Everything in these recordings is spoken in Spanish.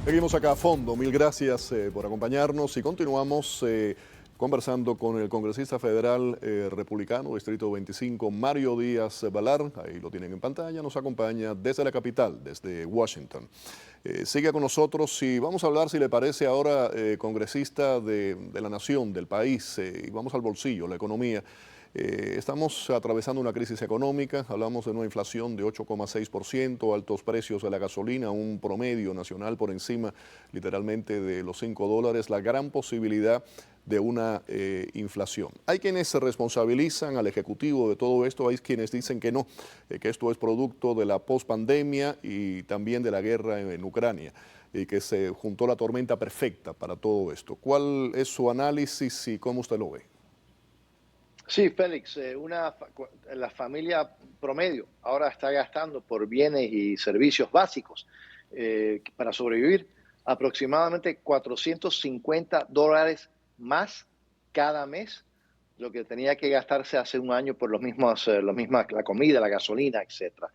Seguimos acá a fondo. Mil gracias por acompañarnos y continuamos conversando con el congresista federal republicano, Distrito 25, Mario Díaz Balar. Ahí lo tienen en pantalla. Nos acompaña desde la capital, desde Washington. Sigue con nosotros y vamos a hablar, si le parece, ahora, congresista de la nación, del país, y vamos al bolsillo, la economía. Estamos atravesando una crisis económica, hablamos de una inflación de 8,6%, altos precios de la gasolina, un promedio nacional por encima literalmente de los $5, la gran posibilidad de una inflación. Hay quienes se responsabilizan al Ejecutivo de todo esto, hay quienes dicen que no, que esto es producto de la pospandemia y también de la guerra en Ucrania, y que se juntó la tormenta perfecta para todo esto. ¿Cuál es su análisis y cómo usted lo ve? Sí, Félix, la familia promedio ahora está gastando por bienes y servicios básicos para sobrevivir aproximadamente $450 más cada mes, lo que tenía que gastarse hace un año por la comida, la gasolina, etcétera.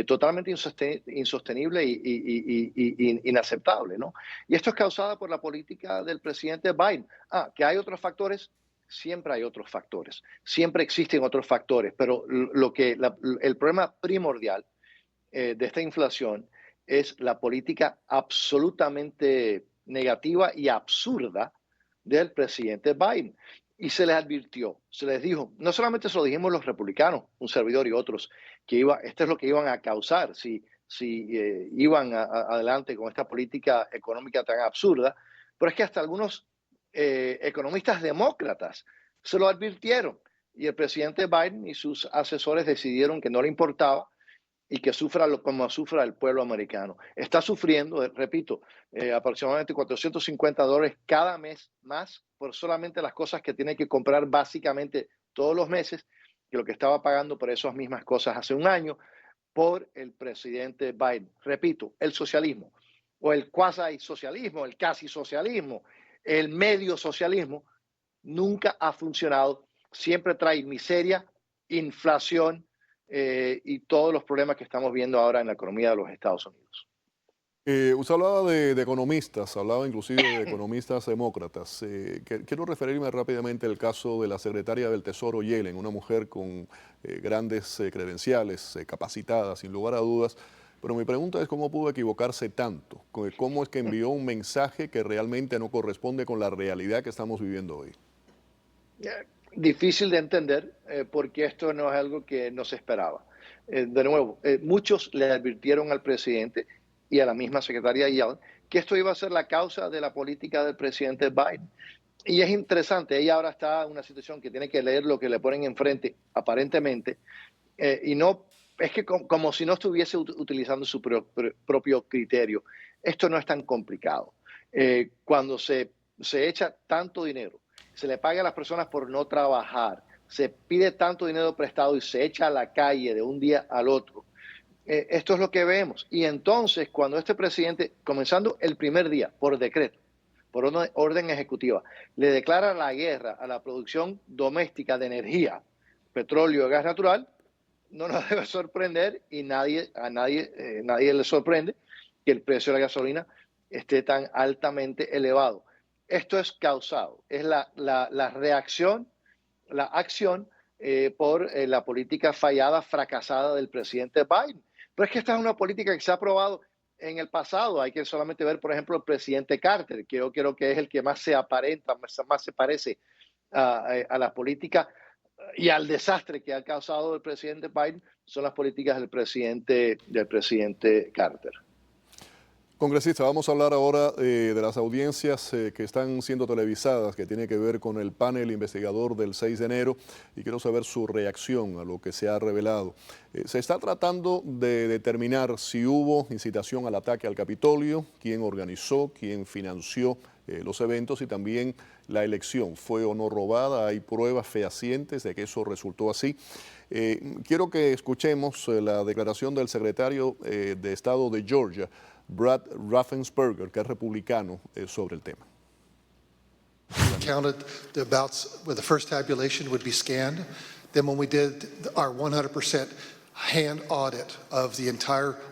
Totalmente insostenible y inaceptable, ¿no? Y esto es causado por la política del presidente Biden. Que hay otros factores. Siempre hay otros factores, siempre existen otros factores, pero el problema primordial de esta inflación es la política absolutamente negativa y absurda del presidente Biden. Y se les advirtió, se les dijo, no solamente se lo dijimos los republicanos, un servidor y otros, que esto es lo que iban a causar si iban adelante con esta política económica tan absurda, pero es que hasta algunos economistas demócratas se lo advirtieron y el presidente Biden y sus asesores decidieron que no le importaba y que sufra como sufra el pueblo americano. Está sufriendo, repito, aproximadamente $450 cada mes más por solamente las cosas que tiene que comprar básicamente todos los meses, que lo que estaba pagando por esas mismas cosas hace un año por el presidente Biden. Repito, el socialismo o el cuasi socialismo, el casi socialismo, el medio socialismo nunca ha funcionado, siempre trae miseria, inflación y todos los problemas que estamos viendo ahora en la economía de los Estados Unidos. Usted hablaba de economistas, hablaba inclusive de economistas demócratas. Quiero referirme rápidamente al caso de la secretaria del Tesoro Yellen, una mujer con grandes credenciales, capacitada, sin lugar a dudas. Pero mi pregunta es cómo pudo equivocarse tanto, cómo es que envió un mensaje que realmente no corresponde con la realidad que estamos viviendo hoy. Difícil de entender porque esto no es algo que no se esperaba. De nuevo, muchos le advirtieron al presidente y a la misma secretaria Yellen que esto iba a ser la causa de la política del presidente Biden. Y es interesante, ella ahora está en una situación que tiene que leer lo que le ponen enfrente, aparentemente, y no es que como si no estuviese utilizando su propio criterio. Esto no es tan complicado. Cuando se echa tanto dinero, se le paga a las personas por no trabajar, se pide tanto dinero prestado y se echa a la calle de un día al otro. Esto es lo que vemos. Y entonces, cuando este presidente, comenzando el primer día, por decreto, por orden ejecutiva, le declara la guerra a la producción doméstica de energía, petróleo y gas natural, no nos debe sorprender y nadie le sorprende que el precio de la gasolina esté tan altamente elevado. Esto es causado, es la reacción, la acción por la política fallada, fracasada del presidente Biden. Pero es que esta es una política que se ha aprobado en el pasado. Hay que solamente ver, por ejemplo, el presidente Carter, que yo creo que es el que más se aparenta, más se parece a la política y al desastre que ha causado el presidente Biden, son las políticas del presidente Carter. Congresista, vamos a hablar ahora de las audiencias que están siendo televisadas, que tiene que ver con el panel investigador del 6 de enero, y quiero saber su reacción a lo que se ha revelado. Se está tratando de determinar si hubo incitación al ataque al Capitolio, quién organizó, quién financió los eventos y también la elección. ¿Fue o no robada? ¿Hay pruebas fehacientes de que eso resultó así? Quiero que escuchemos la declaración del secretario de Estado de Georgia, Brad Raffensperger, que es republicano, sobre el tema. Counted the ballots with the first tabulation would be scanned. Then when we did our 100% hand audit of the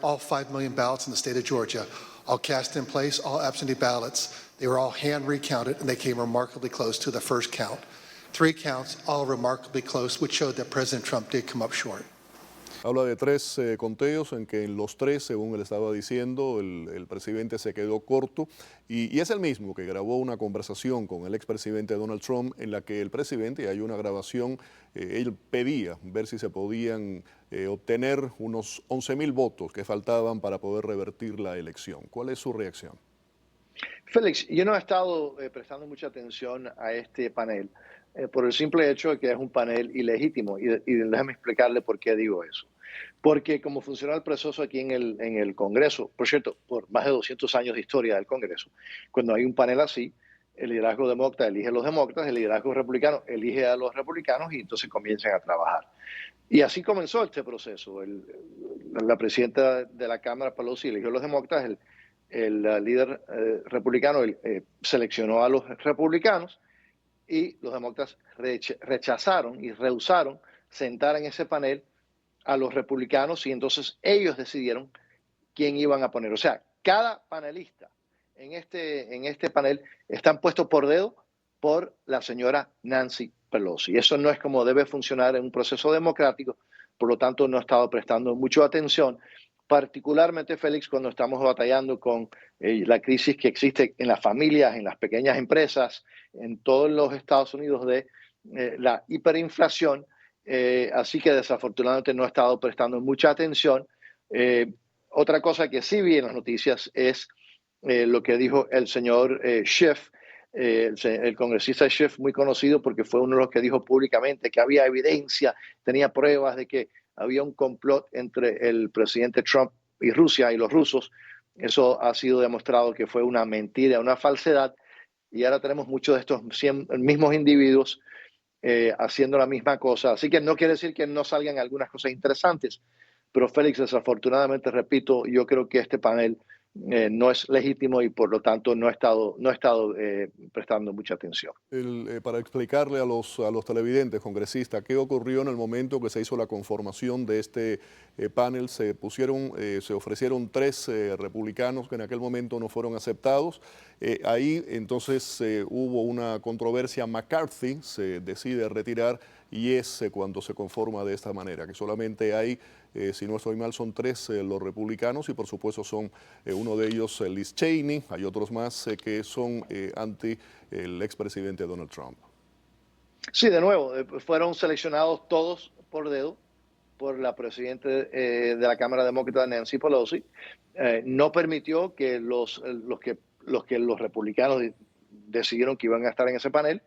all 5 million ballots in the state of Georgia, all cast in place, all absentee ballots. They were all hand recounted, and they came remarkably close to the first count. 3 counts, all remarkably close, which showed that President Trump did come up short. Habla de 3 conteos en que en los 3, según él estaba diciendo, el presidente se quedó corto y es el mismo que grabó una conversación con el expresidente Donald Trump en la que el presidente, y hay una grabación, él pedía ver si se podían obtener unos 11,000 votos que faltaban para poder revertir la elección. ¿Cuál es su reacción? Félix, yo no he estado prestando mucha atención a este panel por el simple hecho de que es un panel ilegítimo. Y déjame explicarle por qué digo eso. Porque como funciona el proceso aquí en el Congreso, por cierto, por más de 200 años de historia del Congreso, cuando hay un panel así, el liderazgo demócrata elige a los demócratas, el liderazgo republicano elige a los republicanos y entonces comienzan a trabajar. Y así comenzó este proceso. La presidenta de la Cámara, Pelosi, eligió a los demócratas, el líder republicano seleccionó a los republicanos y los demócratas rechazaron y rehusaron sentar en ese panel a los republicanos y entonces ellos decidieron quién iban a poner. O sea, cada panelista en este panel están puestos por dedo por la señora Nancy Pelosi. Eso no es como debe funcionar en un proceso democrático, por lo tanto no he estado prestando mucha atención, particularmente, Félix, cuando estamos batallando con la crisis que existe en las familias, en las pequeñas empresas, en todos los Estados Unidos de la hiperinflación. Así que desafortunadamente no he estado prestando mucha atención. Otra cosa que sí vi en las noticias es lo que dijo el señor Schiff, el congresista Schiff, muy conocido porque fue uno de los que dijo públicamente que había evidencia, tenía pruebas de que había un complot entre el presidente Trump y Rusia y los rusos. Eso ha sido demostrado que fue una mentira, una falsedad, y ahora tenemos muchos de estos mismos individuos haciendo la misma cosa. Así que no quiere decir que no salgan algunas cosas interesantes, pero Félix, desafortunadamente, repito, yo creo que este panel no es legítimo y por lo tanto no he estado prestando mucha atención. Para explicarle a los televidentes, congresistas, qué ocurrió en el momento que se hizo la conformación de este panel. Se ofrecieron 3 republicanos que en aquel momento no fueron aceptados. Ahí entonces hubo una controversia. McCarthy se decide retirar y es cuando se conforma de esta manera, que solamente hay, si no estoy mal, son 3 los republicanos y por supuesto son uno de ellos Liz Cheney, hay otros más que son anti el expresidente Donald Trump. Sí, de nuevo, fueron seleccionados todos por dedo por la presidenta de la Cámara Demócrata, Nancy Pelosi. No permitió que los republicanos decidieron que iban a estar en ese panel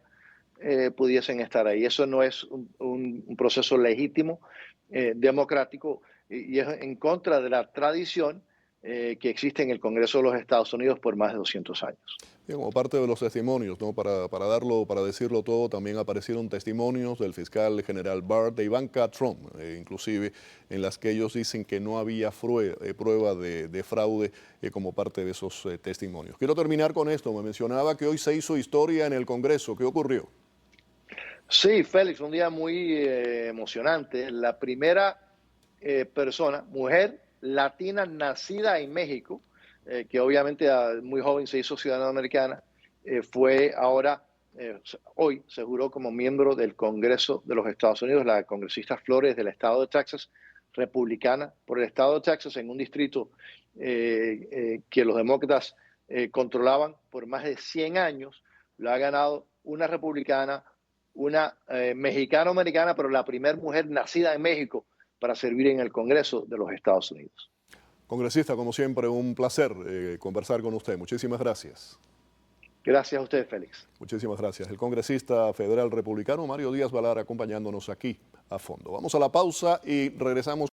pudiesen estar ahí. Eso no es un proceso legítimo, democrático, y es en contra de la tradición que existe en el Congreso de los Estados Unidos por más de 200 años. Bien, como parte de los testimonios, ¿no? Para decirlo todo, también aparecieron testimonios del fiscal general Barr, de Ivanka Trump, inclusive, en las que ellos dicen que no había prueba de fraude como parte de esos testimonios. Quiero terminar con esto. Me mencionaba que hoy se hizo historia en el Congreso. ¿Qué ocurrió? Sí, Félix, un día muy emocionante. La primera persona, mujer latina nacida en México, que obviamente muy joven se hizo ciudadana americana, fue ahora, hoy se juró como miembro del Congreso de los Estados Unidos, la congresista Flores del estado de Texas, republicana por el estado de Texas, en un distrito que los demócratas controlaban por más de 100 años. Lo ha ganado una republicana, una mexicano-americana, pero la primera mujer nacida en México para servir en el Congreso de los Estados Unidos. Congresista, como siempre, un placer conversar con usted. Muchísimas gracias. Gracias a usted, Félix. Muchísimas gracias. El congresista federal republicano Mario Díaz-Balart acompañándonos aquí a fondo. Vamos a la pausa y regresamos.